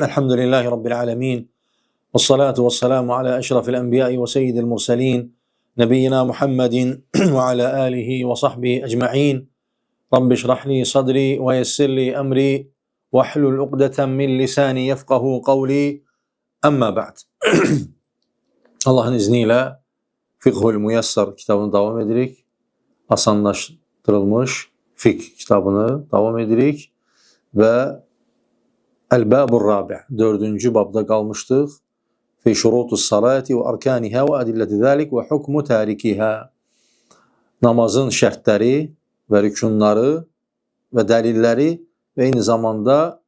Elhamdülillahi Rabbil alemin. Ve salatu ve selamu ala eşrafil enbiyai ve seyyidil murselin. Nebiyyina Muhammedin ve ala alihi ve sahbihi ecma'in. Rabbi şrahli sadri ve yessirli emri. Ve hlul uqdeten min lisani yefkahu kavli. Amma ba'd. Allah'ın izniyle Fikhul Müyesser kitabını devam edirik. Asanlaştırılmış Fik kitabını devam edirik. Ve El-Babur Rabi' 4. babda kalmıştık. Fi şurutus salati ve arkaniha ve adilleti zalik ve hukmu tarikiha. Namazın şərtləri ve rükunları ve delilleri ve aynı zamanda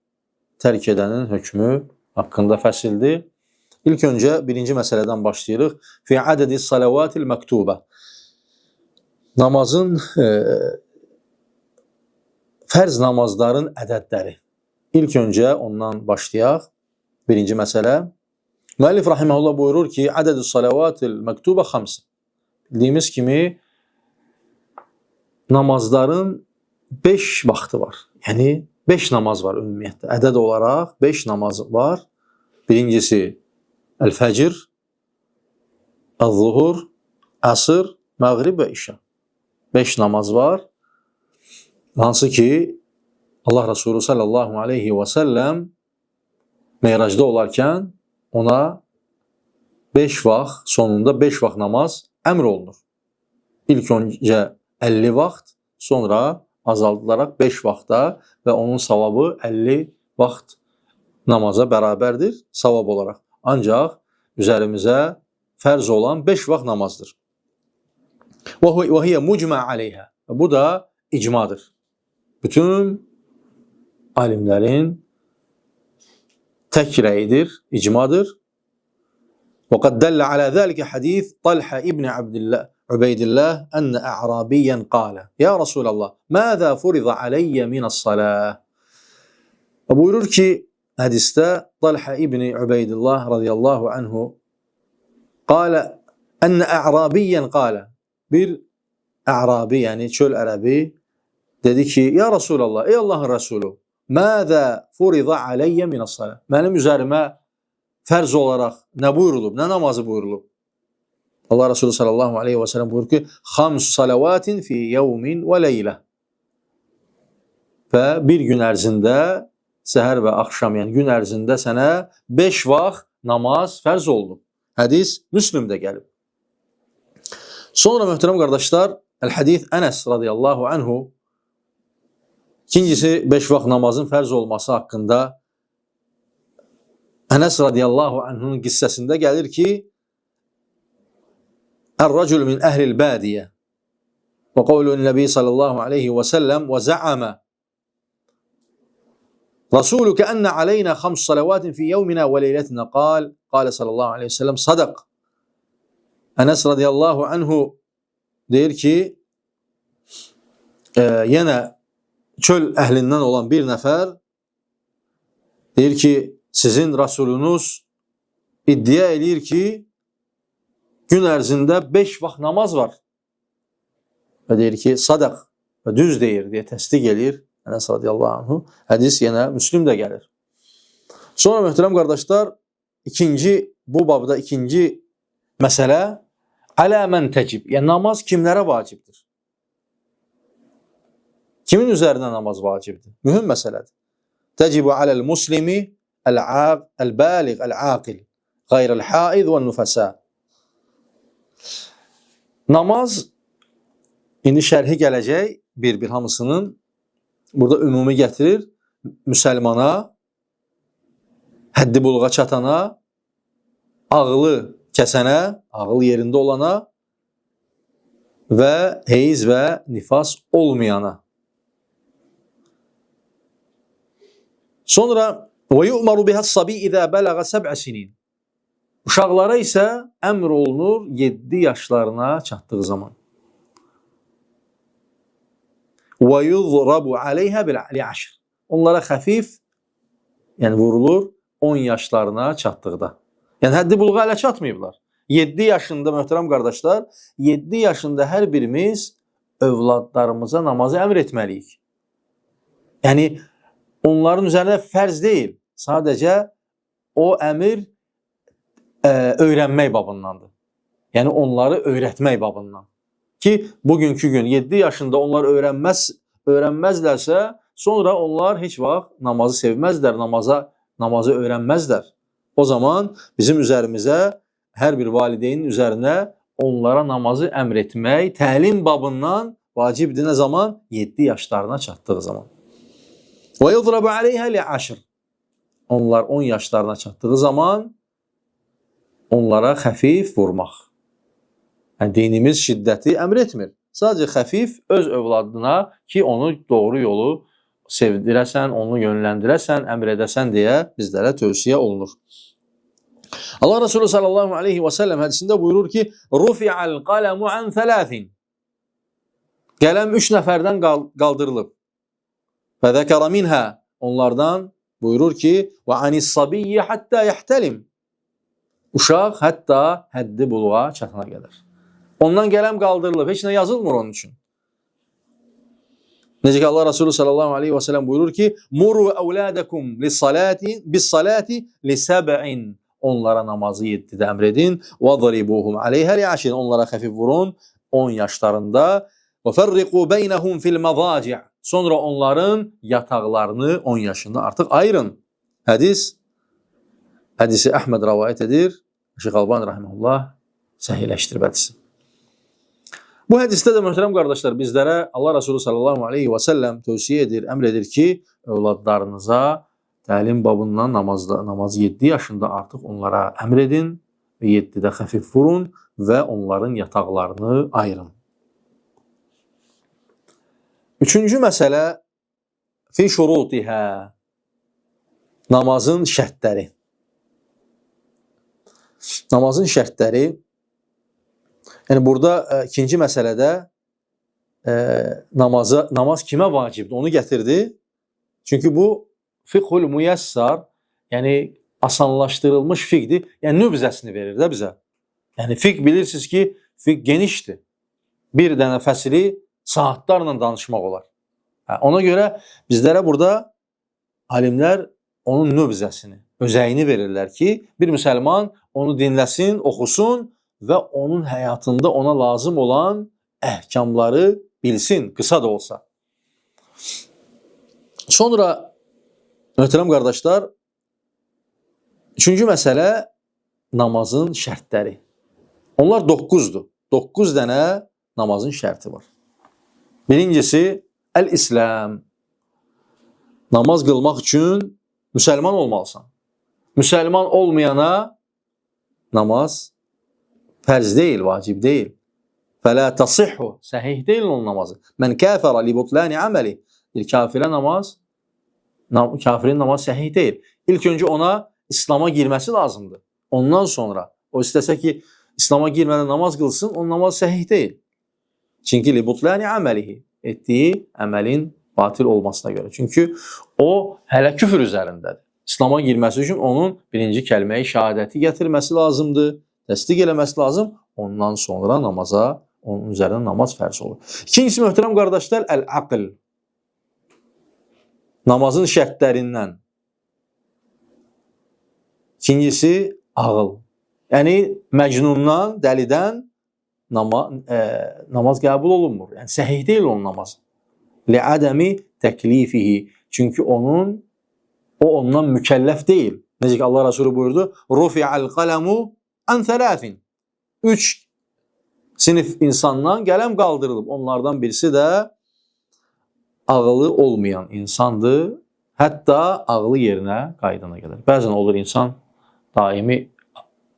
terk edenin hükmü hakkında fəsildir. İlk önce birinci meseleden başlayırıq. Fi adedi salavatil mektuba. Namazın fərz namazların ədədləri. İlk önce ondan başlayaq. Birinci mesele. Müellif rahimehullah buyurur ki adedü salavatil mektuba 5. Bildiğimiz kimi namazların 5 vaxtı var. Yani 5 namaz var ümumiyyətlə. Ədəd olaraq 5 namaz var. Birincisi el-fəcr, el-zuhur, əsr, məğrib və işa. 5 namaz var. Hansı ki Allah Resulü sallallahu aleyhi ve sellem Meyracda olarkən ona 5 vaxt, sonunda 5 vaxt namaz əmr olunur. İlk önce 50 vaxt, sonra azaldılaraq 5 vaxta və onun savabı 50 vaxt namaza bərabərdir savab olaraq. Ancaq üzərimizə fərz olan 5 vaxt namazdır. Və hiyə mucma aleyhə. Bu da icmadır. Bütün alimlerin tek rəyidir, icmadır. وَقَدْ دَلَّ عَلَى ذَلِكَ حَدِيث طَلْحَ ibn Ubeydillah أَنَّ أَعْرَابِيًّا قَالَ يَا رَسُولَ اللّٰهِ مَاذَا فُرِضَ عَلَيَّ مِنَ الصَّلَاةِ. Buyurur ki hadiste Talha ibn Ubeydillah radıyallahu anhu قال أن أعرابيًا قال bir A'rabi yani çöl Arabi dedi ki ya Resulallah ey Allah'ın Resulü ماذا فرض علي من الصلاة. Benim üzerime fərz olarak ne buyurulub, ne namazı buyurulub? Allah Resulü sallallahu aleyhi ve sellem buyurur ki 5 salavatin fi yevmin ve leyle. Ve bir gün ərzində səhər ve akşam yani gün ərzində sənə 5 vaxt namaz fərz oldu. Hadis Müslim'de gelib. Sonra möhtərəm qardaşlar el-hadis Enes radıyallahu anhu İkincisi 5 vaxt namazın fərz olması hakkında Enes radıyallahu anh'ın qissəsində gəlir ki Er-racul min əhlil badiyə və qavlun nəbi sallallahu aleyhi və səlləm və zə'amə Rasuluke enne aleyna 5 salavatin fi yevmina və leyletina qale sallallahu aleyhi və səlləm sadaq. Enes radıyallahu anhu deyir ki yenə çöl əhlindən olan bir nəfər deyir ki sizin Rasulunuz iddia edir ki gün ərzində 5 vaxt namaz var. Və deyir ki sadaq və düz deyir deyə təsdiq edir Enes radiyallahu anhu. Hədis yenə Müslimdə gəlir. Sonra möhtərəm qardaşlar bu babda ikinci məsələ alə mən təcib. Yəni namaz kimlərə vacibdir? Kimin üzerine namaz vacibdir? Mühüm meseledir. Tecibu alel muslimi el-bâlig el-aqil gayrel haiz ve nufasa. Namaz indi şərhi gələcək bir hamısının burada ümumi gətirir. Müsəlmana, həddi buluğa çatana, ağlı kəsənə, ağıl yerində olana və heyz və nifas olmayana. Sonra ve yu'maru biha as-sabi iza balaga 7 sinin. Uşaqlara isə əmr olunur 7 yaşlarına çatdığı zaman. Ve yuzrabu aleyha bil 10. Onlara xəfif yəni vurulur 10 yaşlarına çatdıqda. Yəni həddi buluğa hələ çatmayıblar. 7 yaşında möhtərəm qardaşlar, 7 yaşında hər birimiz övladlarımıza namazı əmr etməliyik. Yəni onların üzerine fərz değil. Sadece o əmr öyrənmək babındandır. Yəni onları öyrətmək babından. Ki bugünkü gün 7 yaşında onlar öyrənməzlərsə, sonra onlar heç vaxt namazı sevməzlər, namazı öyrənməzlər. O zaman bizim üzərimizə, hər bir valideynin üzərinə onlara namazı əmr etmək təlim babından vacibdir. Nə zaman? 7 yaşlarına çatdığı zaman. وَيُضْرَبُ عَلَيْهَا لِعَشْرٍ Onlar 10 yaşlarına çatdığı zaman onlara xəfif vurmaq. Yəni dinimiz şiddəti əmr etmir. Sadəcə xəfif öz övladına ki, onu doğru yolu sevdirəsən, onu yönləndirəsən, əmr edəsən deyə bizlərə tövsiyə olunur. Allah Resulü sallallahu aleyhi və səlləm hədisində buyurur ki, Rufi'al qələmu an thalatin Qələm 3 nəfərdən qaldırılıb. Və zəkərə minhə Onlardan buyurur ki, və anis-sabiyyi hatta yahtalim Uşaq hətta həddi buluğa çatana qədər. Ondan qələm qaldırılıb, heç nə yazılmır onun üçün. Necə ki Allah Resulü sallallahu aleyhi və səlləm buyurur ki, Muru əvladakum bis-salati li-7 Onlara namazı 7-də əmr edin. وَضَرِبُوهُمْ عَلَيْهَا لِعَشْرٍ Onlara xəfif vurun 10 yaşlarında. وَفَرِّقُوا بَيْنَهُمْ فِي الْمَضَاجِعِ Sonra onların yataqlarını 10 yaşında artıq ayırın. Hədisi Əhməd rəvayət edir. Şeyx Albani rahimehullah səhihləşdirib hədisi. Bu hədisdə də möhtərəm qardaşlar bizlərə Allah Resulü sallallahu aleyhi və səlləm tövsiyə edir, əmr edir ki, övladlarınıza təlim babından namazı 7 yaşında artıq onlara əmr edin və 7-də xəfif vurun və onların yataqlarını ayırın. Üçüncü məsələ fi şurutihə namazın şərtləri. Namazın şərtləri yəni burada ikinci məsələdə namaz kimə vacibdir onu gətirdi. Çünki bu fiqhul müyəssar, yəni asanlaşdırılmış fiqdir. Yəni nübzəsini verir də bizə. Yəni fiqh bilirsiniz ki, fiqh genişdir. Bir dənə fəsli saatlarla danışmaq olar. Ona görə bizlərə burada alimlər onun nübzəsini, özəyini verirlər ki, bir müsəlman onu dinləsin, oxusun və onun həyatında ona lazım olan əhkamları bilsin, qısa da olsa. Sonra möhtərəm qardaşlar, üçüncü məsələ namazın şərtləri. Onlar 9'dur. 9 dənə namazın şərti var. Birincisi, el-İslam. Namaz qılmaq üçün müsəlman olmalısan. Müsəlman olmayana namaz fərz deyil, vacib deyil. Fələ tasihhu, səhih deyil onun namazı. Mən kəfərə li butlani əməli. Bir kafirə namaz, kafirin namazı səhih deyil. İlk öncə ona İslam'a girməsi lazımdır. Ondan sonra, o istəsə ki, İslam'a girmədən namaz qılsın, onun namazı səhih deyil. Çünki li butlani əməlihi, etdiyi əməlin batil olmasına görə. Çünki o hələ küfür üzərindədir. İslam'a girməsi üçün onun birinci kəlməyi şəhadəti gətirməsi lazımdır, təsdiq eləməsi lazım. Ondan sonra namaza, onun üzərindən namaz fərz olur. İkincisi, möhtərəm qardaşlar, əl-aql. Namazın şərtlərindən. İkincisi, ağıl. Yəni, məcnundan, dəlidən namaz qəbul olunmur. Yəni, səhih deyil onun namazı. Li'adəmi təklifihi. Çünki o ondan mükəlləf deyil. Necə ki Allah Resulü buyurdu, Rufi'al qələmu an thalatin. 3 sinif insandan qələm qaldırılıb. Onlardan birisi də ağılı olmayan insandır. Hətta ağılı yerinə qaydana qədər. Bəzən olur insan daimi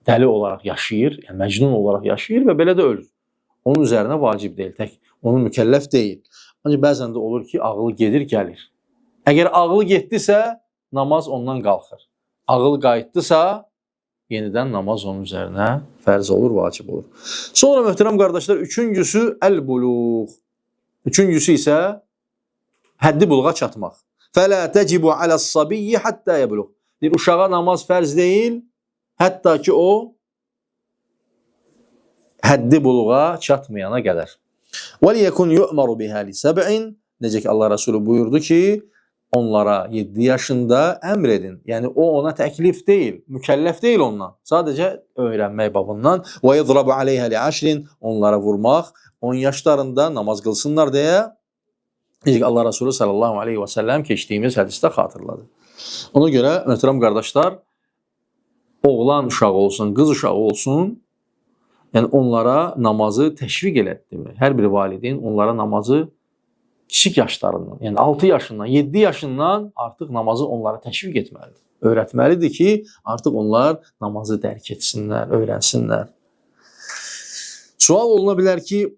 dəli olaraq yaşayır, yəni məcnun olaraq yaşayır və belə də ölür. Onun üzərinə vacib deyil, tək onun mükəlləf deyil. Ancaq bəzən də olur ki, ağılı gedir, gəlir. Əgər ağılı getdisə, namaz ondan qalxır. Ağıl qayıtdısa, yenidən namaz onun üzərinə fərz olur, vacib olur. Sonra möhtərəm qardaşlar, üçüncüsü əl-buluğ. Üçüncüsü isə həddi buluğa çatmaq. Fələ təcibu aləs-sabiyyi hattə yəbluğ. Bir uşağa namaz fərz deyil, hətta ki o həddi buluğa çatmayana qədər. وَلِيَكُنْ يُؤْمَرُ بِهَا لِسَبْعٍ Necə ki Allah Resulü buyurdu ki, onlara 7 yaşında əmr edin. Yəni o ona təklif deyil, mükəlləf deyil ondan. Sadəcə öyrənmək babından. Və yadribu aleyha li'ashrin, onlara vurmaq 10 yaşlarında namaz qılsınlar deyə Allah Resulü sallallahu aleyhi və səlləm keçdiyimiz hədisdə xatırladı. Ona görə möhtərəm qardaşlar, oğlan uşağı olsun, qız uşağı olsun, yəni onlara namazı təşviq elətdirmək. Hər bir valideyn onlara namazı kiçik yaşlarından, yəni 6 yaşından, 7 yaşından artıq namazı onlara təşviq etməlidir. Öyrətməlidir ki, artıq onlar namazı dərk etsinlər, öyrənsinlər. Sual oluna bilər ki,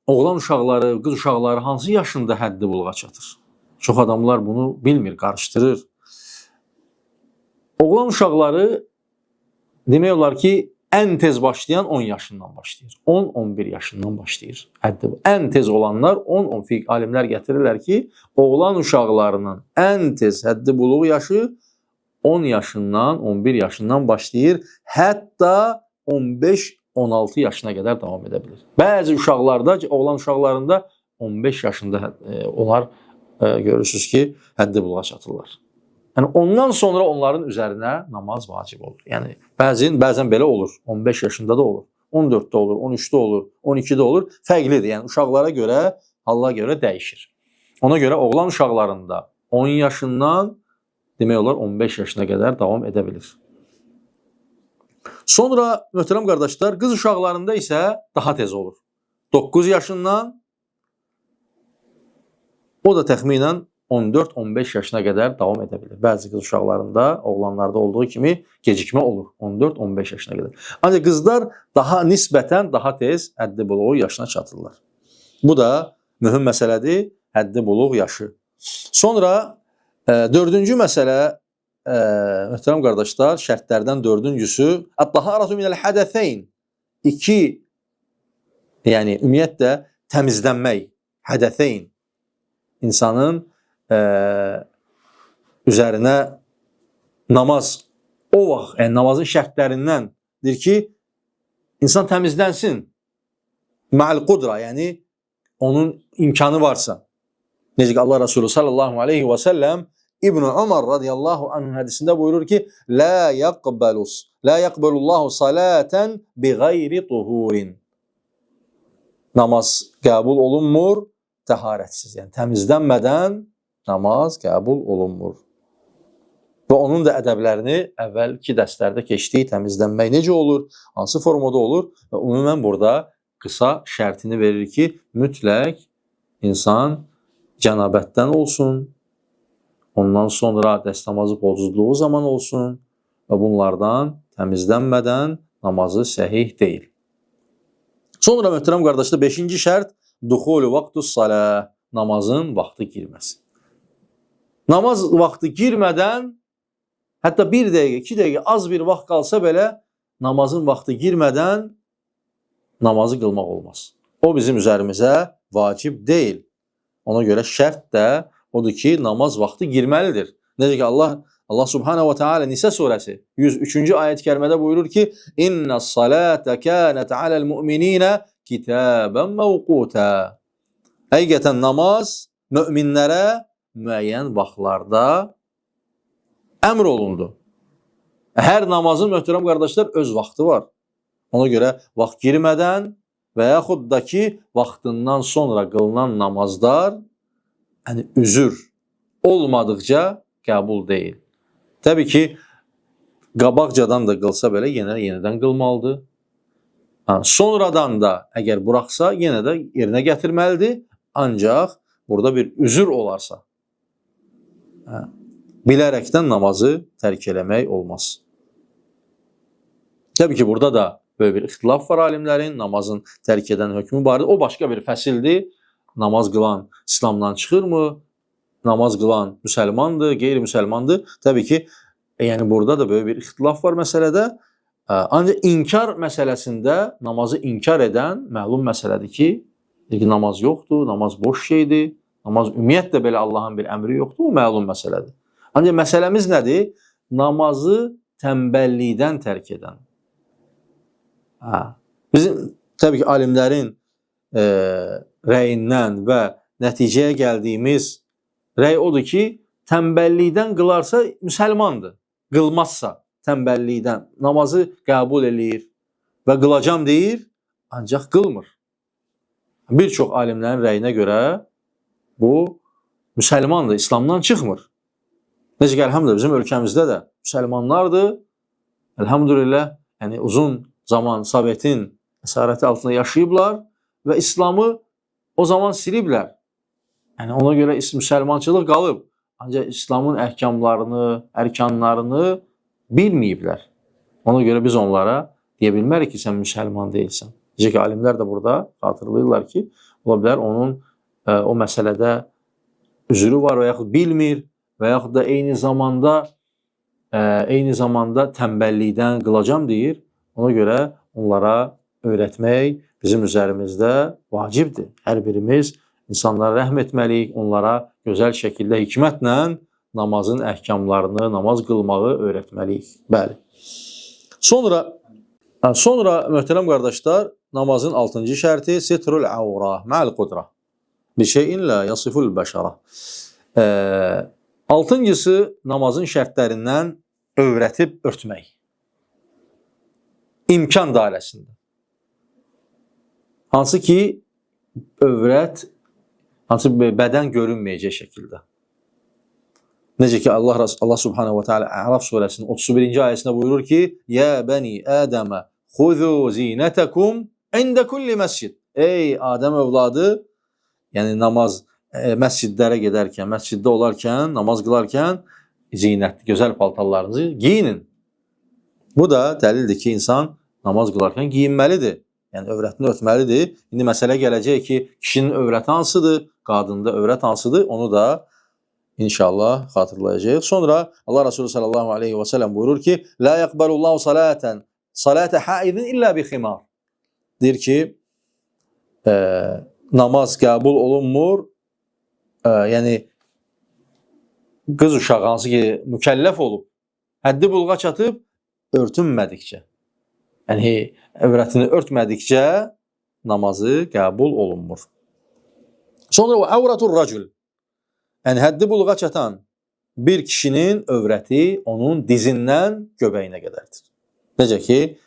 oğlan uşaqları, qız uşaqları hansı yaşında həddi buluğa çatır? Çox adamlar bunu bilmir, qarışdırır. Oğlan uşaqları demək olar ki, ən tez başlayan 10 yaşından başlayır. 10-11 yaşından başlayır. Ən tez olanlar 10-11 alimlər gətirirlər ki, oğlan uşaqlarının ən tez həddi buluğ yaşı 10 yaşından, 11 yaşından başlayır. Hətta 15-16 yaşına qədər davam edə bilir. Bəzi uşaqlarda, oğlan uşaqlarında 15 yaşında onlar görürsünüz ki, həddi buluğa çatırlar. Yəni ondan sonra onların üzərinə namaz vacib olur. Yəni bəzən belə olur. 15 yaşında da olur. 14-də olur, 13-də olur, 12-də olur. Fərqlidir. Yəni uşaqlara görə, hala görə dəyişir. Ona görə oğlan uşaqlarında 10 yaşından demək olar 15 yaşına qədər davam edə bilir. Sonra möhtərəm qardaşlar, qız uşaqlarında isə daha tez olur. 9 yaşından, o da təxminən 14-15 yaşına qədər davam edə bilir. Bəzi qız uşaqlarında, oğlanlarda olduğu kimi gecikmə olur. 14-15 yaşına qədər. Ancaq qızlar daha nisbətən daha tez həddi buluğ yaşına çatırlar. Bu da mühüm məsələdir, həddi buluğ yaşı. Sonra dördüncü məsələ, möhtərəm qardaşlar, şərtlərdən dördüncüsü ət-taharatu minəl hədəfeyn. İki, yəni ümumiyyətlə təmizlənmək, hədəfeyn. İnsanın üzərinə namaz o vaxt, yəni namazın şərtlərindəndir ki, insan təmizlənsin. Ma'al qudra, yəni onun imkanı varsa. Necə ki Allah Resulü sallallahu aleyhi və səlləm İbn Ömər radiyallahu anh hədisində buyurur ki, la yaqbalullahu salaten bi gayri tuhurin. Namaz qəbul olunmur təharətsiz, yəni təmizlənmədən namaz qəbul olunmur. Və onun da ədəblərini əvvəlki dərslərdə keçdiyi təmizlənmək necə olur, hansı formada olur və ümumən burada qısa şərtini verir ki, mütləq insan cənabətdən olsun, ondan sonra dəstəmazı pozulduğu zaman olsun və bunlardan təmizlənmədən namazı səhih deyil. Sonra möhtərəm qardaşlar, 5-ci şərt duxulu vaqtus salah, namazın vaxtı girməsi. Namaz vaxtı girmədən, hətta 1 dəqiqə, 2 dəqiqə az bir vaxt qalsa belə namazın vaxtı girmədən namazı qılmaq olmaz. O bizim üzərimizə vacib deyil. Ona görə şərt də odur ki, namaz vaxtı girməlidir. Necə ki Allah Subhanahu wa Taala Nisə surəsi 103-cü ayət-i kərimədə buyurur ki, İnnas-salate kanat alal mu'minina kitaban mawquta. Həqiqətən namaz möminlərə müəyyən vaxtlarda əmr olundu. Hər namazın, möhtərəm qardaşlar, öz vaxtı var. Ona görə vaxt girmədən və yaxud da ki, vaxtından sonra qılınan namazlar yəni üzür olmadıqca qəbul deyil. Təbii ki, qabaqcadan da qılsa belə yenidən qılmalıdır. Sonradan da əgər buraxsa yenə də yerinə gətirməlidir. Ancaq burada bir üzür olarsa bilərəkdən namazı tərk eləmək olmaz. Təbii ki, burada da böyle bir ixtilaf var alimlərin. Namazın tərk edən hökmü barədə. O başqa bir fəsildir. Namaz qılan İslamdan çıxırmı? Namaz qılan müsəlmandır, qeyri-müsəlmandır. Təbii ki, yəni burada da böyle bir ixtilaf var məsələdə. Ancaq inkar məsələsində namazı inkar edən məlum məsələdir ki, namaz yoxdur, namaz boş şeydir. Namaz ümumiyyətlə belə Allahın bir əmri yoxdur, o məlum məsələdir. Ancaq məsələmiz nədir? Namazı tənbəllikdən tərk edən. Bizim təbii ki, alimlərin rəyindən və nəticəyə gəldiyimiz rəy odur ki, tənbəllikdən qılarsa müsəlmandır. Qılmazsa tənbəllikdən namazı qəbul eləyir və qılacam deyir, ancaq qılmır. Bir çox alimlərin rəyinə görə bu müsəlmandır, İslamdan çıxmır. Necə ki, əlhamdülillah bizim ölkəmizdə də müsəlmanlardır. Elhamdülillah, yəni uzun zaman Sovetin əsarəti altında yaşayıblar və İslamı o zaman siliblər. Yəni ona görə müsəlmançılıq qalıb. Ancaq İslamın əhkamlarını, ərkanlarını bilməyiblər. Ona görə biz onlara deyə bilmərik ki, sən müsəlman deyilsən. Necə ki, alimlər də burada xatırlayırlar ki, ola bilər onun o məsələdə üzrü var və yaxud bilmir və yaxud da eyni zamanda tənbəllikdən qılacam deyir. Ona görə onlara öyrətmək bizim üzərimizdə vacibdir. Hər birimiz insanlara rəhm etməliyik, onlara gözəl şəkildə hikmətlə namazın əhkamlarını, namaz qılmağı öyrətməliyik. Bəli. Sonra möhtərəm qardaşlar, namazın 6-cı şərti sitrul avra ma'al qudra. Bir şeyin la yasiful bəşara. 6-cısı namazın şərtlərindən övrətib örtmək. İmkan dairəsində. Hansı ki, övrət, hansı bədən görünməyəcək şəkildə. Necə ki, Allah Subhanahu wa Ta'ala A'raf surəsinin 31-ci ayəsində buyurur ki, Ya bəni Ədəmə xuzu zinətəkum ində kulli məscid. Ey Adəm övladı, yəni namaz, məscidlərə gedərkən, məsciddə olarkən, namaz qılarkən zinətli, gözəl paltarlarınızı giyinin. Bu da dəlildir ki, insan namaz qılarkən giyinməlidir. Yəni, övrətini örtməlidir. İndi məsələ gələcək ki, kişinin övrəti hansıdır, qadında övrət hansıdır, onu da İnşallah xatırlayacağıq. Sonra Allah Resulü sallallahu aleyhi ve sellem buyurur ki, La yakbalullahu salate haidin illa bi ximar. Deyir ki, namaz qəbul olunmur. Yəni, qız uşağı hansı ki, mükəlləf olub, həddi bulğa çatıb, örtünmədikcə. Yəni, övrətini örtmədikcə namazı qəbul olunmur. Sonra o avratur racul. Yəni, həddi bulğa çatan bir kişinin övrəti onun dizindən göbəyinə qədərdir. Necə ki,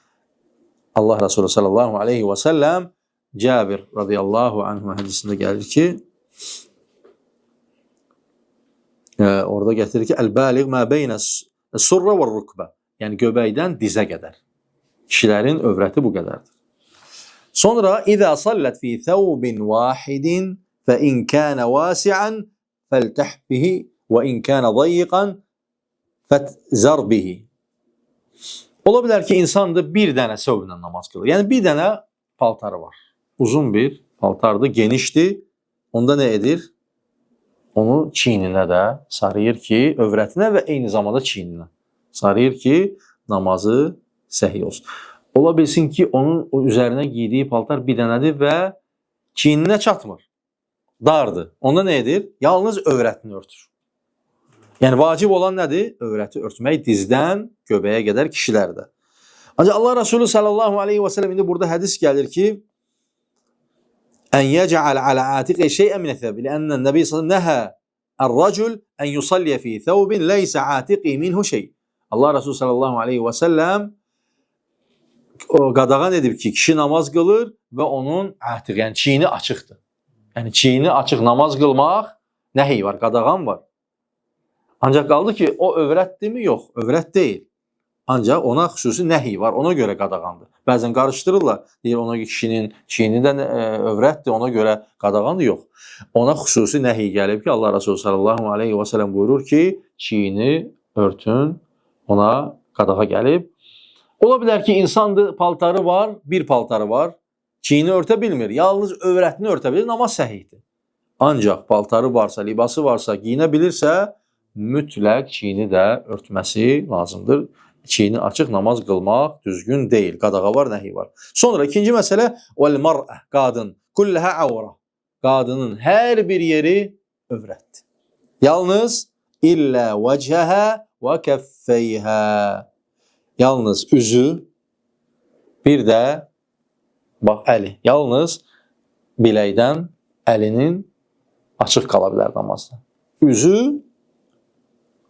Allah Resulü sallallahu aleyhi ve sellem Cabir radiyallahu anhu hədisində gəlir ki, orada gətirir ki, Əl-bəliq mə beynə surra və rükbə. Yəni, göbəkdən dizə qədər. Kişilərin övrəti bu qədərdir. Sonra, İzə sallət fi thəvbin vahidin fə in kənə vasi'an فَلْتَحْ بِهِ وَاِنْ كَانَ ضَيِّقًا فَتْزَرْ بِهِ. Ola bilər ki, insandır bir dənə sövblə namaz qılır. Yəni, bir dənə paltarı var. Uzun bir paltardır, genişdir. Onda nə edir? Onu çiyninə də sarıyır ki, övrətinə və eyni zamanda çiyninə sarıyır ki, namazı səhih olsun. Ola bilsin ki, onun üzərinə giydiyi paltar bir dənədir və çiyninə çatmır. Dardır. Onda nə edir? Yalnız övrətini örtür. Yəni, vacib olan nədir? Övrəti örtmək dizdən göbəyə qədər kişilərdə. Ancaq Allah Resulü sallallahu aleyhi ve sellem indi burada hədis gəlir ki, Ən yəcəl alə atiqi şeyə minə thəbi. Lənnən Nəbi sallallahu aleyhi ve sellem nəhə ər-racul ən yusalliyə fi thəvbin leysə atiqi minhu şey. Allah Resulü sallallahu aleyhi ve sellem qadağan edib ki, kişi namaz qılır və onun atiq, yəni çiyini açıqdır. Yəni, çiyini açıq namaz qılmaq nəhi var, qadağan var. Ancaq qaldı ki, o övrətdirmi? Yox, övrət deyil. Ancaq ona xüsusi nəhi var, ona görə qadağandır. Bəzən qarışdırırlar, deyir ona ki, kişinin çiyini də övrətdir, ona görə qadağandır. Yox, ona xüsusi nəhi gəlib ki, Allah Resulü sallallahu aleyhi ve sellem buyurur ki, çiyini örtün, ona qadağa gəlib. Ola bilər ki, insandır, paltarı var, bir paltarı var. Çiyini örtə bilmir, yalnız övrətini örtə bilir, namaz səhihdir. Ancaq paltarı varsa, libası varsa, giyinə bilirsə, mütləq çiyini də örtməsi lazımdır. Çiyini açıq namaz qılmaq düzgün deyil, qadağa var, nəhi var. Sonra ikinci məsələ, vəl-mar'ə, qadın, kulləhə avra. Qadının hər bir yeri övrətdir. Yalnız illə vəcəhə və kəffəyhə. Yalnız üzü, bir də bax, əli. Yalnız biləkdən əlinin açıq qala bilər namazda. Üzü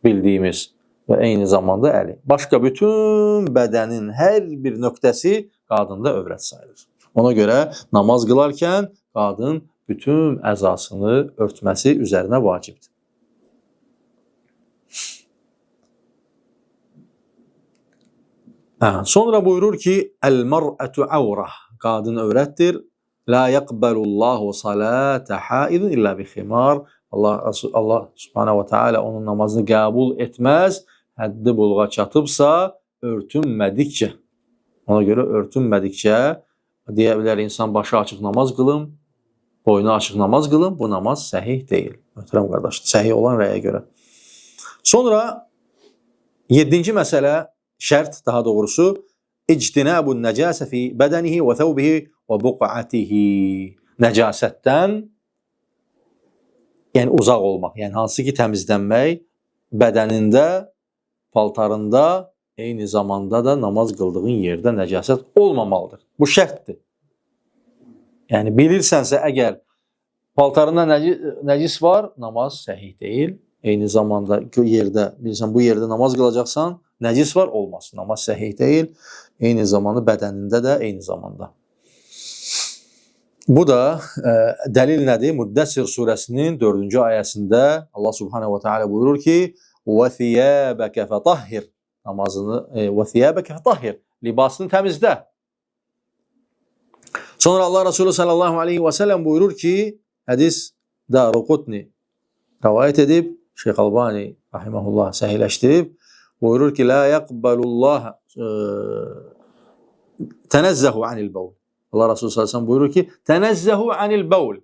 bildiyimiz və eyni zamanda əli. Başqa bütün bədənin hər bir nöqtəsi qadında övrət sayılır. Ona görə namaz qılarkən qadın bütün əzasını örtməsi üzərinə vacibdir. Sonra buyurur ki, "El-mar'atu avrah." Qadın övrətdir. "La yaqbalullahu salata haidin illa bi ximar." Allah Subhanahu wa Taala onun namazını qəbul etməz. Həddi buluğa çatıbsa, örtünmədikcə. Ona görə örtünmədikcə deyə bilər insan başı açıq namaz qılım, boynu açıq namaz qılım. Bu namaz səhih deyil. Möhtərəm qardaş, səhih olan rəyə görə. Sonra 7-ci məsələ, şərt daha doğrusu, ictinabun nəcəsə fi bədənihi və thawbihi və buq'atihi. Nəcasətdən, yəni uzaq olmaq, yəni hansı ki təmizlənmək, bədənində, paltarında, eyni zamanda da namaz qıldığın yerdə nəcasət olmamalıdır. Bu şərtdir. Yəni bilirsənsə əgər paltarında nəcis var, namaz səhih deyil. Eyni zamanda yerdə, bilirsən bu yerdə namaz qılacaqsan, nəcis var, olmasın. Namaz səhih deyil. Eyni zamanda bədənində də eyni zamanda. Bu da dəlil nədir? Müddəssir surəsinin 4-cü ayəsində Allah Subhanahu wa Taala buyurur ki, وَثِيَابَكَ فَطَهِّرْ namazını وَثِيَابَكَ فَطَهِّرْ libasını təmizlə. Sonra Allah Resulü sallallahu aleyhi ve sellem buyurur ki, hədis Daruqutni rivayet edib, Şeyx Albani rahimehullah səhihləşdirib, buyurur ki, la yaqbalullah tenəzzəhu anil bawl. Allah Resulü sallallahu aleyhi ve sellem buyurur ki, tenəzzəhu anil bawl.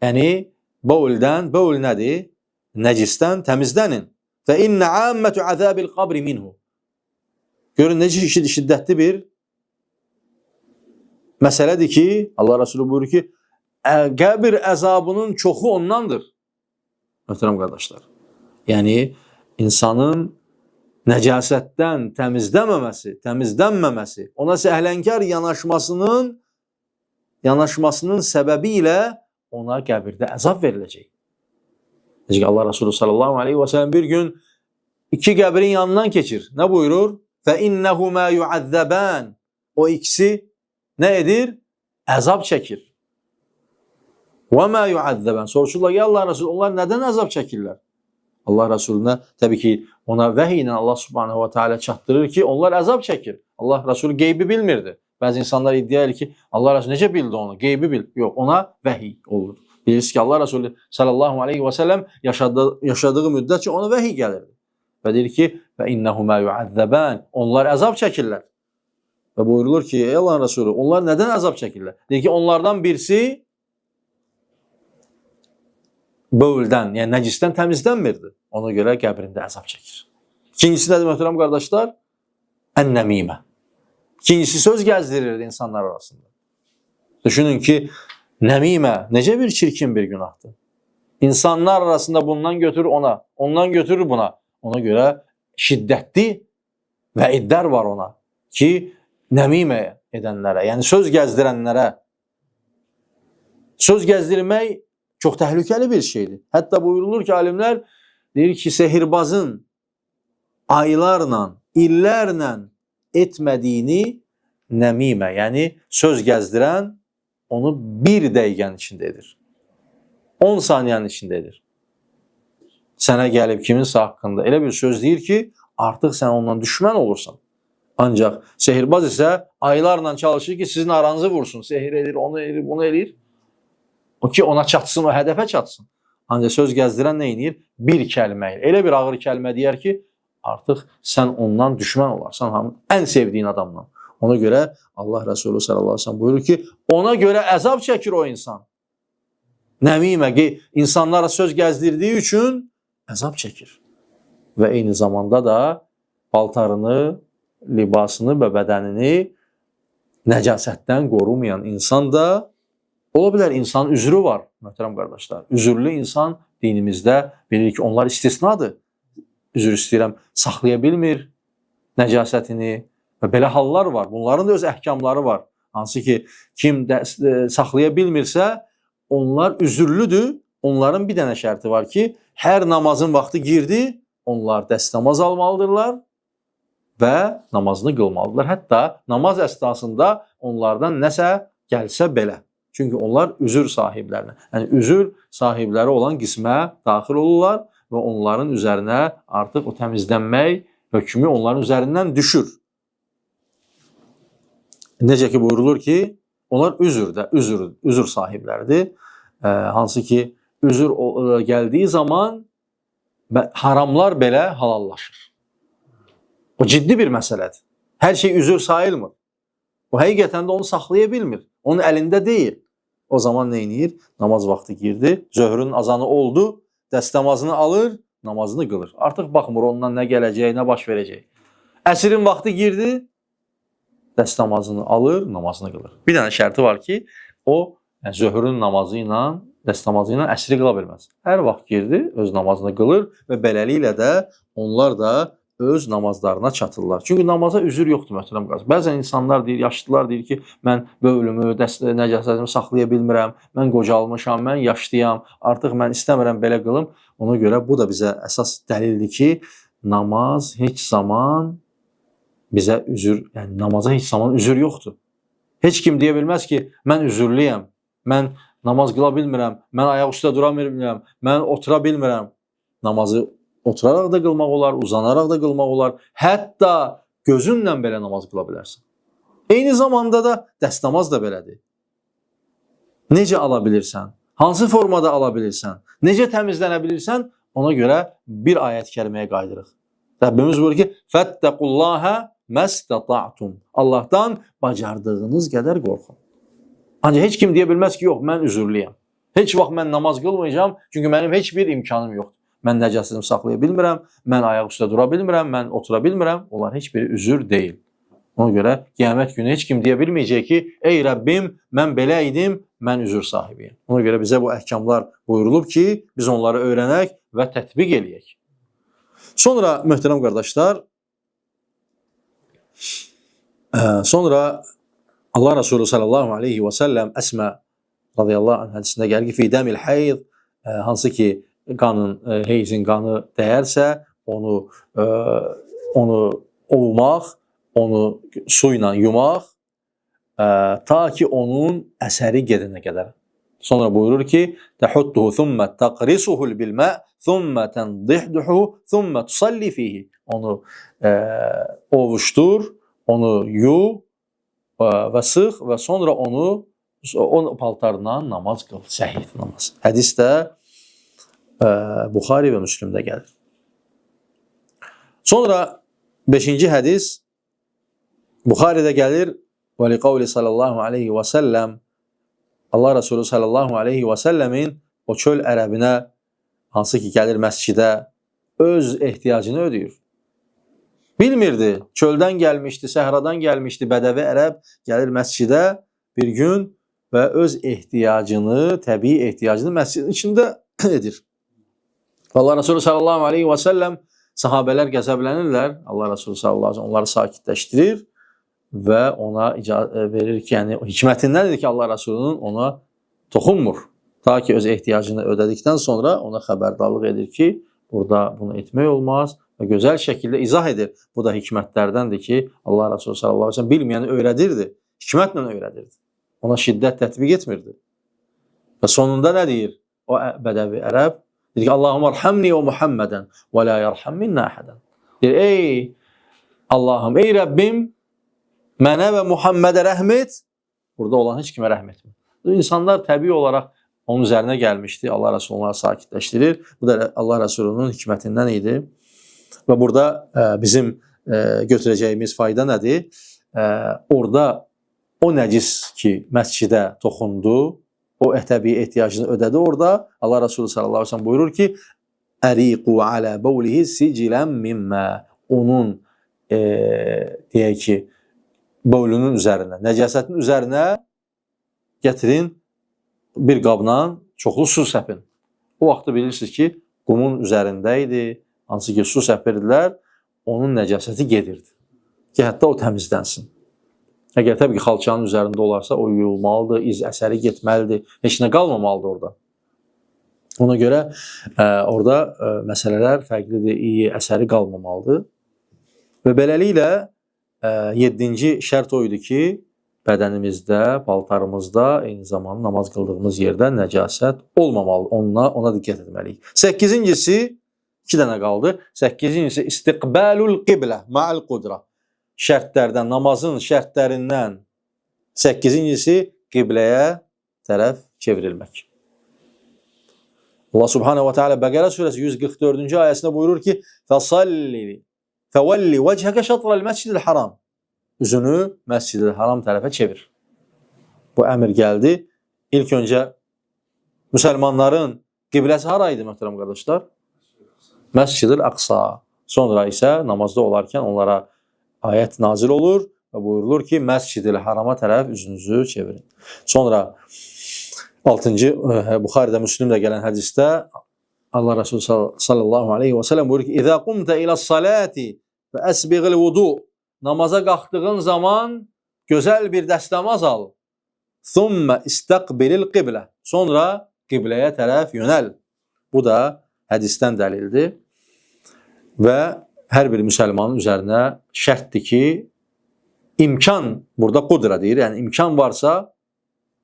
Yəni bawldan, bawl nədir? Nəcisdən təmizlənin. Və inna ammətu azabil qabri minhu. Görün necə şiddətli bir məsələdir ki, Allah Resulü buyurur ki, qəbir əzabının çoxu ondandır. Möhtərəm qardaşlar. Yəni insanın nəcasətdən təmizlənməməsi, ona səhlənkar yanaşmasının səbəbi ilə ona qəbirdə əzab veriləcək. Necə ki Allah Resulü sallallahu aleyhi ve sellem bir gün iki qəbrin yanından keçir. Nə buyurur? فَاِنَّهُمَا يُعَذَّبَانِ O ikisi nə edir? Əzab çəkir. وَمَا يُعَذَّبَانِ Soruşurlar, ya Allah Resulü, onlar nədən əzab çəkirlər? Allah Resulüne təbii ki ona vəhiy ilə Allah Subhanahu wa Taala çatdırır ki, onlar əzab çəkir. Allah Resulü qeybi bilmirdi. Bəzi insanlar iddia edir ki, Allah Resulü necə bildi onu? Qeybi bil. Yox, ona vəhiy olur. Bilirsiniz ki, Allah Resulü sallallahu aleyhi ve sellem yaşadığı müddətcə ona vəhiy gəlirdi. Və deyir ki, və innəhumə yu'əzzəbən onlar əzab çəkirlər. Və buyurulur ki, ey Allahın Resulü, onlar nədən əzab çəkirlər? Deyir ki, onlardan birisi bövldən, yəni nəcisdən təmizlənmirdi. Ona görə qəbrində əzab çəkir. İkincisi nədir, möhtərəm qardaşlar? Ən-nəmimə. İkincisi söz gəzdirirdi insanlar arasında. Düşünün ki, nəmimə necə bir çirkin bir günahdır. İnsanlar arasında bundan götürür ona, ondan götürür buna. Ona görə şiddətli vəidlər var ona ki, nəmimə edənlərə, yəni söz gəzdirənlərə. Söz gəzdirmək çox təhlükəli bir şeydir. Hətta buyurulur ki, alimlər deyir ki, sehirbazın aylarla, illərlə etmədiyini nəmimə, yəni söz gəzdirən onu bir dəqiqənin içində edir. 10 saniyənin içində edir. Sənə gəlib kiminsə haqqında elə bir söz deyir ki, artıq sən ondan düşmən olursan. Ancaq sehirbaz isə aylarla çalışır ki, sizin aranızı vursun. Sehir edir, onu edir, bunu edir. O ki, ona çatsın, o hədəfə çatsın. Ancaq söz gəzdirən nə edir? Bir kəlmə ilə. Elə bir ağır kəlmə deyər ki, artıq sən ondan düşmən olarsan, ən sevdiyin adamdan. Ona görə Allah Resulü sallallahu aleyhi ve sellem buyurur ki, ona görə əzab çəkir o insan. Nəmimə, insanlara söz gəzdirdiyi üçün əzab çəkir. Və eyni zamanda da paltarını, libasını və bədənini nəcasətdən qorumayan insan da ola bilər, insanın üzrü var, möhtərəm qardaşlar. Üzürlü insan dinimizdə bilir ki, onlar istisnadır. Üzr istəyirəm, saxlaya bilmir nəcasətini və belə hallar var. Bunların da öz əhkamları var. Hansı ki, kim saxlaya bilmirsə, onlar üzürlüdür. Onların bir dənə şərti var ki, hər namazın vaxtı girdi, onlar dəstəmaz almalıdırlar və namazını qılmalıdırlar. Hətta namaz əsnasında onlardan nəsə gəlsə belə. Çünki onlar üzür sahiblərinə, yəni üzür sahibləri olan qismə daxil olurlar və onların üzərinə artıq o təmizlənmək hökmü onların üzərindən düşür. Necə ki buyurulur ki, onlar üzür sahibləridir. Hansı ki, üzür gəldiyi zaman haramlar belə halallaşır. O ciddi bir məsələdir. Hər şey üzür sayılmır. O həqiqətən də onu saxlaya bilmir. Onun əlində deyil. O zaman nə edir? Namaz vaxtı girdi, zöhrün azanı oldu, dəstəmazını alır, namazını qılır. Artıq baxmır ondan nə gələcək, nə baş verəcək. Əsrin vaxtı girdi, dəstəmazını alır, namazını qılır. Bir dənə şərti var ki, o zöhrün namazı ilə, dəstəmazı ilə əsri qıla bilməz. Hər vaxt girdi, öz namazını qılır və beləliklə də onlar da öz namazlarına çatırlar. Çünki namaza üzür yoxdur, möhtərəm qardaş. Bəzən insanlar deyir, yaşlılar deyir ki, mən bölümü, nəcasətimi saxlaya bilmirəm, mən qocalmışam, mən yaşlıyam, artıq mən istəmirəm belə qılım. Ona görə bu da bizə əsas dəlildir ki, namaz heç zaman bizə üzür, yəni namaza heç zaman üzür yoxdur. Heç kim deyə bilməz ki, mən üzürlüyəm, mən namaz qıla bilmirəm, mən ayaq üstə dura bilmirəm, mən otura bilmirəm. Namazı oturaraq da qılmaq olar, uzanaraq da qılmaq olar. Hətta gözünlə belə namaz qıla bilərsən. Eyni zamanda da dəstəmaz da belədir. Necə ala bilirsən? Hansı formada ala bilirsən? Necə təmizlənə bilirsən? Ona görə bir ayət kəriməyə qaydırıq. Rəbbimiz buyurur ki, "Fəttəqullaha məstəta'tum." Allahdan bacardığınız qədər qorxun. Ancaq heç kim deyə bilməz ki, yox, mən üzürlüyəm. Heç vaxt mən namaz qılmayacağam, çünki mənim heç bir imkanım yoxdur. Mən nəcasətimi saxlaya bilmirəm, mən ayaq üstə dura bilmirəm, mən otura bilmirəm. Onlar heç biri üzür deyil. Ona görə qiyamət günü heç kim deyə bilməyəcək ki, ey Rəbbim, mən belə idim, mən üzür sahibiyim. Ona görə bizə bu əhkamlar buyurulub ki, biz onları öyrənək və tətbiq eləyək. Sonra, möhtərəm qardaşlar, sonra Allah Resulü sallallahu aleyhi və səlləm Əsmə radiyallahu anh hədisində gəlir ki, fidəmil hayd, hansı ki, heyzin qanı dəyərsə, onu ovmaq, onu su ilə yumaq, ta ki onun əsəri gedənə qədər. Sonra buyurur ki, "Tahudduhu thumma taqrisuhu bil-ma, thumma tandihduhu, thumma tusalli fihi." Onu ovuşdur, onu yu və sıx və sonra onu o paltarla namaz qıl, səhih namaz. Hədis də Buxari və Müslimdə gəlir. Sonra 5-ci hədis Buxaridə gəlir. Və liqavli sallallahu aleyhi və səlləm, Allah Resulü sallallahu aleyhi və səlləmin o çöl ərəbinə, hansı ki gəlir məscidə, öz ehtiyacını ödəyir. Bilmirdi, çöldən gəlmişdi, səhradan gəlmişdi, bədəvi ərəb gəlir məscidə bir gün və öz ehtiyacını, təbii ehtiyacını məscidin içində edir. Allah Resulü sallallahu aleyhi və səlləm sahabələr qəzəblənirlər. Allah Resulü sallallahu aleyhi və səlləm onları sakitləşdirir və ona verir ki, yəni hikmətindəndir ki, Allah Resulü'nün ona toxunmur. Ta ki öz ehtiyacını ödədikdən sonra ona xəbərdarlıq edir ki, burada bunu etmək olmaz və gözəl şəkildə izah edir. Bu da hikmətlərdəndir ki, Allah Resulü sallallahu aleyhi və səlləm bilməyəni öyrədirdi, hikmətlə öyrədirdi. Ona şiddət tətbiq etmirdi. Və sonunda nə deyir? O bədəvi ərəb deyir ki, Allahumma rhamni və Muhammədən və la yarham minnə əhədən. Deyir, ey Allahım, ey Rəbbim, mənə və Muhammədə rəhm et, burada olan heç kimə rəhm etmir. İnsanlar təbii olaraq onun üzərinə gəlmişdi, Allah Resulü onları sakitləşdirir. Bu da Allah Resulü'nün hikmətindən idi. Və burada bizim götürəcəyimiz fayda nədir? Orada o nəcis ki, məscidə toxundu, o təbii ehtiyacını ödədi orada. Allah Resulü sallallahu aleyhi ve sellem buyurur ki, əriqu alə bəvlihi sicilən mimmə. Onun deyək ki, bövlünün üzərinə, nəcasətin üzərinə gətirin bir qabla çoxlu su səpin. O vaxtı bilirsiniz ki, qumun üzərində idi, hansı ki su səpirdilər, onun nəcasəti gedirdi. Ki, hətta o təmizlənsin. Əgər təbii ki, xalçanın üzərində olarsa, o yuyulmalıdır, iz əsəri getməlidir, heç nə qalmamalıdır orada. Ona görə orada məsələlər fərqlidir, iyi əsəri qalmamalıdır. Və beləliklə 7-ci şərt o idi ki, bədənimizdə, paltarımızda, eyni zamanda namaz qıldığımız yerdə nəcasət olmamalı. Ona diqqət etməliyik. 8-incisi, 2 dənə qaldı. 8-incisi istiqbalul qiblə ma'al qudra. Şərtlərdən, namazın şərtlərindən 8-incisi qibləyə tərəf çevrilmək. Allah Subhanahu wa Taala Bəqərə surəsi 144-cü ayəsində buyurur ki: "Fəsalli fəvalli vechhaka şatra'l mescidil haram." Üzünü Məscid-i Haram tərəfə çevir. Bu əmr gəldi. İlk öncə müsəlmanların qibləsi haraydı möhtərəm qardaşlar? Məscid-i Aqsa. Sonra isə namazda olarkən onlara ayət nazil olur və buyurulur ki, Məscid-i Harama tərəf üzünüzü çevirin. Sonra 6-cı Buxaridə, Müslimdə gələn hədisdə Allah Resulü sallallahu aleyhi və səlləm buyurur ki: "İzə qumta iləs-salati və əsbiğil vudu." Namaza qalxdığın zaman gözəl bir dəstəmaz al. "Thumma istaqbilil qiblə." Sonra qibləyə tərəf yönəl. Bu da hədisdən dəlildir. Və hər bir müsəlmanın üzərinə şərtdir ki, imkan, burada qudra deyir, yəni imkan varsa,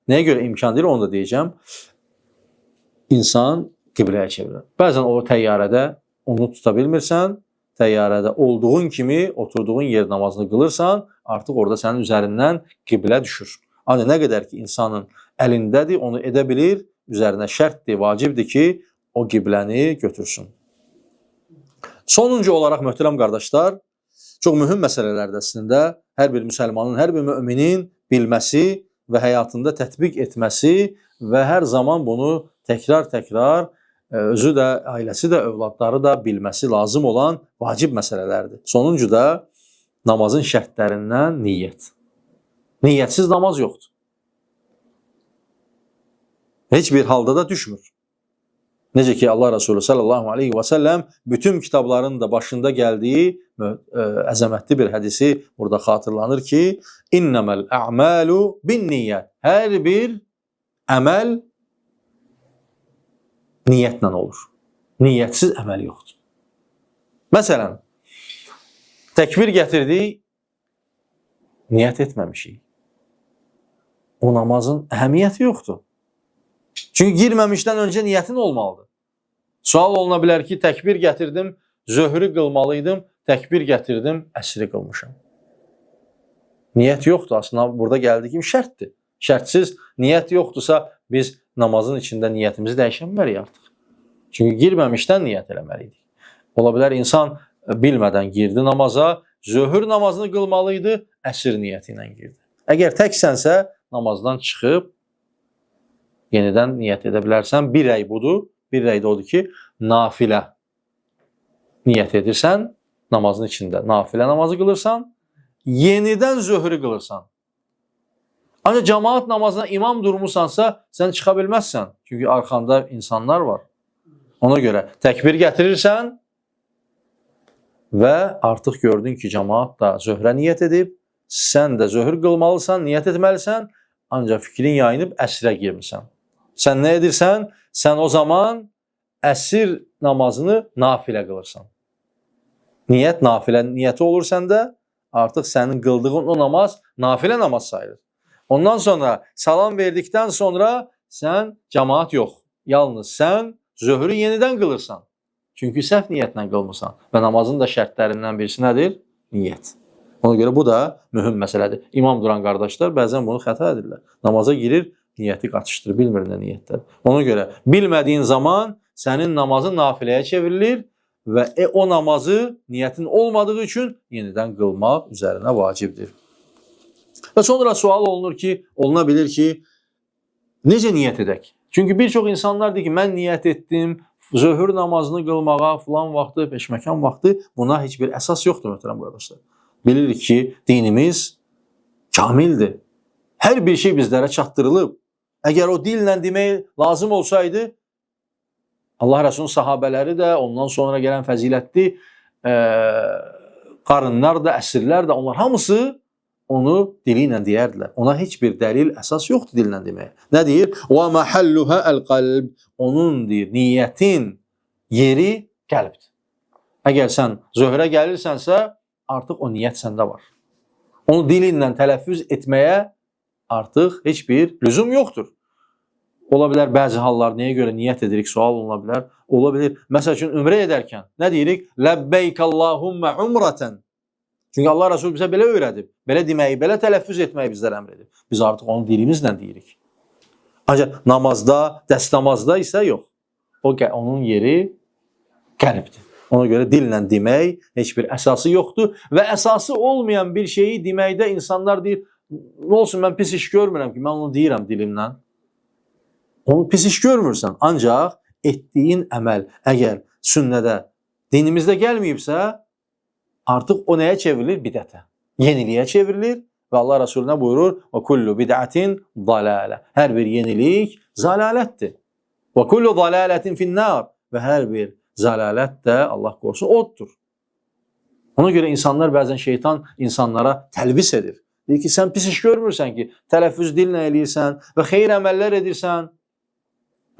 nəyə görə imkan deyir, onu da deyəcəm. İnsan qibləyə çevirir. Bəzən o təyyarədə onu tuta bilmirsən, təyyarədə olduğun kimi oturduğun yer namazını qılırsan, artıq orada sənin üzərindən qiblə düşür. Ancaq nə qədər ki, insanın əlindədir, onu edə bilir, üzərinə şərtdir, vacibdir ki, o qibləni götürsün. Sonuncu olaraq, möhtərəm qardaşlar, çox mühüm məsələlərdir əslində, hər bir müsəlmanın, hər bir müminin bilməsi və həyatında tətbiq etməsi və hər zaman bunu təkrar özü də, ailəsi də, övladları da bilməsi lazım olan vacib məsələlərdir. Sonuncu da namazın şərtlərindən niyyət. Niyyətsiz namaz yoxdur. Heç bir halda da düşmür. Necə ki Allah Resulü sallallahu aleyhi və səlləm bütün kitabların da başında gəldiyi əzəmətli bir hədisi burada xatırlanır ki, İnnəməl ə'məlu bin niyyət. Hər bir əməl niyyətlə olur. Niyyətsiz əməl yoxdur. Məsələn, təkbir gətirdik, niyyət etməmişik. O namazın əhəmiyyəti yoxdur. Çünki girməmişdən öncə niyyətin olmalıdır. Sual oluna bilər ki, təkbir gətirdim, zöhrü qılmalıydım, təkbir gətirdim, əsri qılmışam. Niyyət yoxdur. Aslında burada gəldiyi kimi şərtdir. Şərtsiz niyyət yoxdursa, biz namazın içində niyyətimizi dəyişənməliyik artıq. Çünki girməmişdən niyyət eləməliydik. Ola bilər insan bilmədən girdi namaza, zöhr namazını qılmalıydı, əsr niyyəti ilə girdi. Əgər təksənsə, namazdan çıxıb, yenidən niyyət edə bilərsən. Bir rəy budur. Bir rəy də odur ki, nafilə niyyət edirsən, namazın içində nafilə namazı qılırsan, yenidən zöhrü qılırsan. Ancaq cemaat namazına imam durmusansa, sən çıxa bilməzsən. Çünki arxanda insanlar var. Ona görə təkbir gətirirsən və artıq gördün ki, cemaat da zöhrə niyyət edib, sən də zöhr qılmalısan, niyyət etməlisən, ancaq fikrin yayınıb əsrə girmirsən. Sən nə edirsən? Sən o zaman əsr namazını nafilə qılırsan. Niyyət nafilə niyyəti olur səndə, artıq sənin qıldığın o namaz nafilə namaz sayılır. Ondan sonra salam verdikdən sonra sən cemaat yox, yalnız sən zöhrü yenidən qılırsan. Çünki səhv niyyətlə qılmırsan və namazın da şərtlərindən birisi nədir? Niyyət. Ona görə bu da mühüm məsələdir. İmam duran qardaşlar bəzən bunu xəta edirlər. Namaza girir, niyyəti qatışdırır, bilmir nə niyyətlər. Ona görə bilmədiyin zaman sənin namazın nafiləyə çevrilir və o namazı niyyətin olmadığı üçün yenidən qılmaq üzərinə vacibdir. Və sonra sual olunur ki, oluna bilir ki, necə niyyət edək? Çünki bir çox insanlar deyir ki, mən niyyət etdim, zöhr namazını qılmağa filan vaxtı, peşməkan vaxtı, buna heç bir əsas yoxdur, möhtərəm qardaşlar. Bilirik ki, dinimiz kamildir. Hər bir şey bizlərə çatdırılıb. Əgər o dillə demək lazım olsaydı, Allah Rəsulunun sahabələri də, ondan sonra gələn fəzilətli qarınlar da, əsirlər də, onlar hamısı onu dili ilə deyərdilər. Ona heç bir dəlil, əsas yoxdur dillə deməyə. Nə deyir? Və məhəlluhə əl-qalb. Onun deyir, niyyətin yeri qəlbdir. Əgər sən zöhrə gəlirsənsə, artıq o niyyət səndə var. Onu dilinlə tələffüz etməyə artıq heç bir lüzum yoxdur. Ola bilər bəzi hallar nəyə görə niyyət edirik, sual oluna bilər. Ola bilər, məsəl üçün ümrə edərkən nə deyirik? Ləbbeyk Allahumma umratan. Çünki Allah Resulü bizə belə öyrədib. Belə deməyi, belə tələffüz etməyi bizlər əmr edib. Biz artıq onu dilimizlə deyirik. Ancaq namazda, dəstəmazda isə yox. Onun yeri qəlbdir. Ona görə dillə demək heç bir əsası yoxdur və əsası olmayan bir şeyi deməkdə insanlar deyir, nə olsun mən pis iş görmürəm ki, mən onu deyirəm dilimlə. Onu pis iş görmürsən, ancaq etdiyin əməl əgər sünnədə, dinimizdə gəlməyibsə, artıq o nəyə çevrilir? Bidətə, yeniliyə çevrilir və Allah Resulü nə buyurur? Və kullu bid'atin dalalə. Hər bir yenilik zəlalətdir. Və kullu zalalətin finnər. Və hər bir zəlalət də Allah qorusun oddur. Ona görə insanlar bəzən şeytan insanlara təlbis edir. Deyir ki, sən pis iş görmürsən ki, tələffüz dillə eləyirsən və xeyir əməllər edirsən.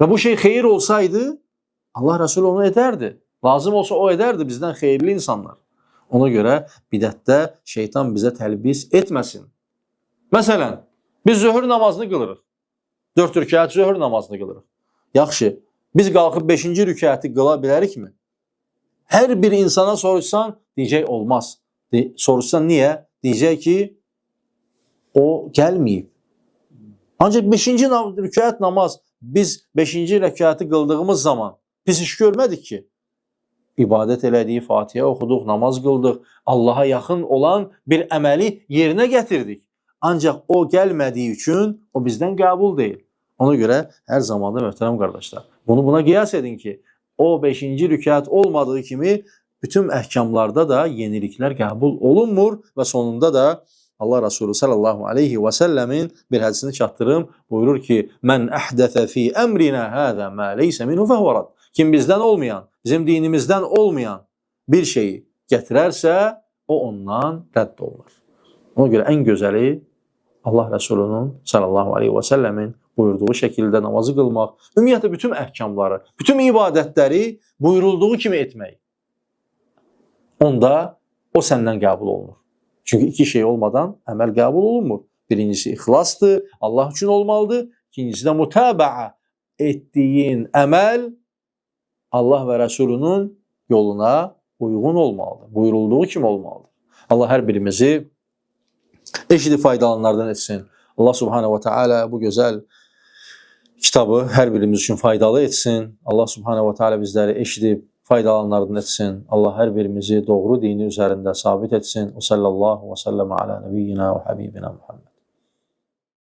Və bu şey xeyir olsaydı, Allah Resulü onu edərdi. Lazım olsa o edərdi bizdən xeyirli insanlar. Ona görə bidətdə şeytan bizə təlbis etməsin. Məsələn, biz zöhr namazını qılırıq. 4 rükət zöhr namazını qılırıq. Yaxşı, biz qalxıb 5-ci rükəti qıla bilərikmi? Hər bir insana soruşsan, deyəcək olmaz. Soruşsan niyə? Deyəcək ki, o gəlməyib. Ancaq 5-ci rükət namaz, biz 5-ci rükəti qıldığımız zaman pis iş görmədik ki. İbadət elədik, Fatihə oxuduq, namaz qıldıq, Allaha yaxın olan bir əməli yerinə gətirdik. Ancaq o gəlmədiyi üçün o bizdən qəbul deyil. Ona görə hər zamanda möhtərəm qardaşlar, bunu buna qiyas edin ki, o 5-ci rükət olmadığı kimi bütün əhkamlarda da yeniliklər qəbul olunmur və sonunda da Allah Resulü sallallahu aleyhi və səlləmin bir hədisini çatdırım, buyurur ki, mən əhdəfə fi əmrinə həzə mə leysə minhu fəhvərad. Kim bizdən olmayan, bizim dinimizdən olmayan bir şeyi gətirərsə, o ondan rədd olunur. Ona görə ən gözəli Allah Resulü'nün sallallahu aleyhi və səlləmin buyurduğu şəkildə namazı qılmaq, ümumiyyətlə bütün əhkamları, bütün ibadətləri buyurulduğu kimi etmək. Onda o səndən qəbul olunur. Çünki iki şey olmadan əməl qəbul olunmur. Birincisi ixlasdır, Allah üçün olmalıdır. İkincisi də mütabaə, etdiyin əməl Allah və Resulünün yoluna uyğun olmalıdır. Buyurulduğu kimi olmalıdır. Allah hər birimizi eşidib faydalanlardan etsin. Allah Subhanahu wa Ta'ala bu gözəl kitabı hər birimiz üçün faydalı etsin. Allah Subhanahu wa Ta'ala bizləri eşidib faydalanlardan etsin. Allah hər birimizi doğru dini üzərində sabit etsin. O sallallahu və səlləm alə nəbiyyina və habibina Muhammed.